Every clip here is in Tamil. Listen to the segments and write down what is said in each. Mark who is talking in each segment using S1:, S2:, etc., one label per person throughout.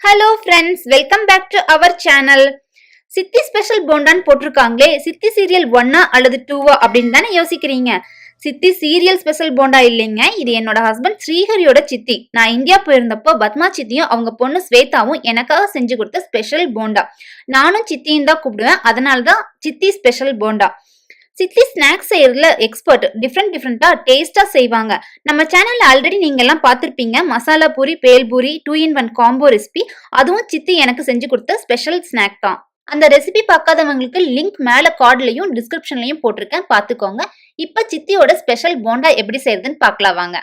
S1: Hello friends, welcome back to our channel. Chithi special போண்டான்னு போட்டிருக்காங்களே, சித்தி சீரியல் 1 அல்லது 2 அப்படின்னு தானே யோசிக்கிறீங்க. சித்தி சீரியல் ஸ்பெஷல் போண்டா இல்லைங்க, இது என்னோட ஹஸ்பண்ட் ஸ்ரீஹரியோட சித்தி. நான் இந்தியா போயிருந்தப்போ பத்மா சித்தியும் அவங்க பொண்ணு ஸ்வேதாவும் எனக்காக செஞ்சு கொடுத்த ஸ்பெஷல் போண்டா. நானும் சித்தியும் தான் கூப்பிடுவேன், அதனால தான் சித்தி ஸ்பெஷல் போண்டா. சித்தி ஸ்நாக்ஸ் செய்யறதுல எக்ஸ்பர்ட். டிஃப்ரெண்டா டேஸ்டா செய்வாங்க. நம்ம சேனல்ல ஆல்ரெடி நீங்க எல்லாம் பார்த்திருப்பீங்க. மசாலா பூரி, பேல் பூரி 2 in 1 காம்போ ரெசிபி. அதுவும் சித்தி எனக்கு செஞ்சு கொடுத்த ஸ்பெஷல் ஸ்நாக் தான். அந்த ரெசிபி பார்க்காதவங்களுக்கு லிங்க் மேல கார்ட்லயும் டிஸ்கிரிப்ஷன்லயும் போட்டிருக்கேன், பார்த்துக்கோங்க. இப்ப சித்தியோட ஸ்பெஷல் போண்டா எப்படி செய்யறதுன்னு பார்க்கலாம் வாங்க.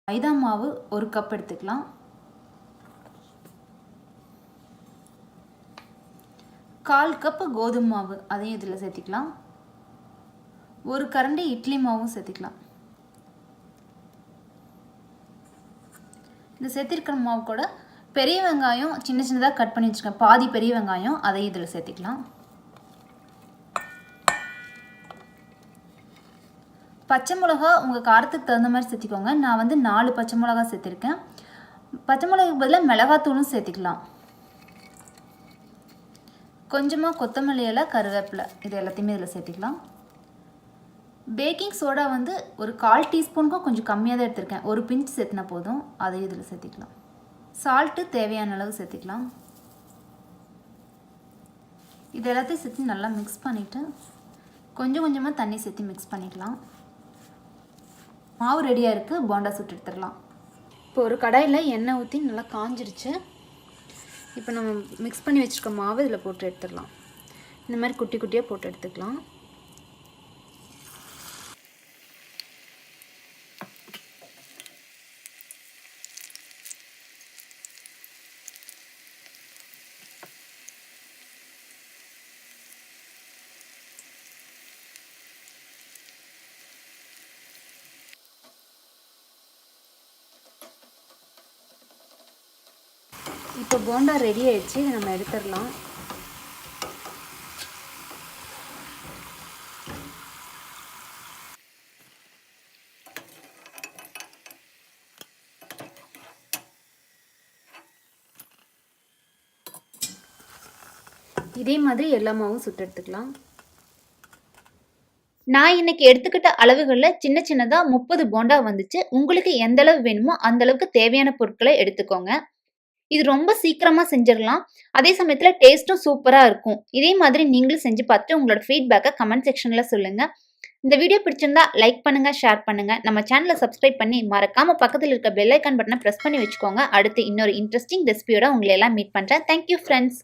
S1: மைதா மாவு 1 கப் எடுத்துக்கலாம். கால் கப் கோதுமை மாவு அதையும் இதில் சேர்த்திக்கலாம். 1 கரண்டி இட்லி மாவும் சேர்த்திக்கலாம். இந்த சேர்த்திருக்கிற மாவு கூட பெரிய வெங்காயம் சின்னதாக கட் பண்ணி வச்சுருக்கேன், பாதி பெரிய வெங்காயம், அதையும் இதில் சேர்த்திக்கலாம். பச்சை மிளகா உங்கள் காரத்துக்கு தகுந்த மாதிரி சேர்த்திக்கோங்க. நான் வந்து 4 பச்சை மிளகா சேர்த்திருக்கேன். பச்சை மிளகாய்க்கு பதிலாக மிளகாத்தூளும் சேர்த்திக்கலாம். கொஞ்சமாக கொத்தமல்லி இலை, கருவேப்பிலை, இது எல்லாத்தையுமே இதில் சேர்த்திக்கலாம். பேக்கிங் சோடா வந்து ஒரு 1/4 டீஸ்பூனுக்கும் கொஞ்சம் கம்மியாக தான் எடுத்திருக்கேன், 1 பிஞ்ச் சேர்த்தினா போதும், அதையும் இதில் சேர்த்திக்கலாம். சால்ட்டு தேவையான அளவு சேர்த்திக்கலாம். இது எல்லாத்தையும் சேர்த்து நல்லா மிக்ஸ் பண்ணிவிட்டு கொஞ்சம் கொஞ்சமாக தண்ணி சேர்த்து மிக்ஸ் பண்ணிக்கலாம். மாவு ரெடியாக இருக்குது, போண்டா சுட்டு எடுத்துடலாம். இப்போ ஒரு கடாயில் எண்ணெய் ஊற்றி நல்லா காஞ்சிருச்சு. இப்போ நம்ம மிக்ஸ் பண்ணி வச்சுருக்க மாவு இதில் போட்டு எடுத்துடலாம். இந்த மாதிரி குட்டி குட்டியாக போட்டு எடுத்துக்கலாம். இப்போ போண்டா ரெடி ஆயிடுச்சு, இதை நம்ம எடுத்துடலாம். இதே மாதிரி எல்லா மாவும் சுட்டு எடுத்துக்கலாம். நான் இன்னைக்கு எடுத்துக்கிட்ட அளவுகளில் சின்னதாக 30 போண்டா வந்துச்சு. உங்களுக்கு எந்த அளவு வேணுமோ அந்த அளவுக்கு தேவையான பொருட்களை எடுத்துக்கோங்க. இது ரொம்ப சீக்கிரமா செஞ்சிடலாம். அதே சமயத்துல டேஸ்ட்டும் சூப்பரா இருக்கும். இதே மாதிரி நீங்களும் செஞ்சு பார்த்துட்டு உங்களோட ஃபீட்பேக்கை கமெண்ட் செக்ஷன்ல சொல்லுங்க. இந்த வீடியோ பிடிச்சிருந்தா லைக் பண்ணுங்க, ஷேர் பண்ணுங்க. நம்ம சேனலை சப்ஸ்கிரைப் பண்ணி மறக்காம பக்கத்தில் இருக்க பெல் ஐக்கான் பட்டனை பிரஸ் பண்ணி வச்சுக்கோங்க. அடுத்து இன்னொரு இன்ட்ரெஸ்டிங் ரெசிபியோட உங்களை எல்லாம் மீட் பண்றேன். Thank you friends.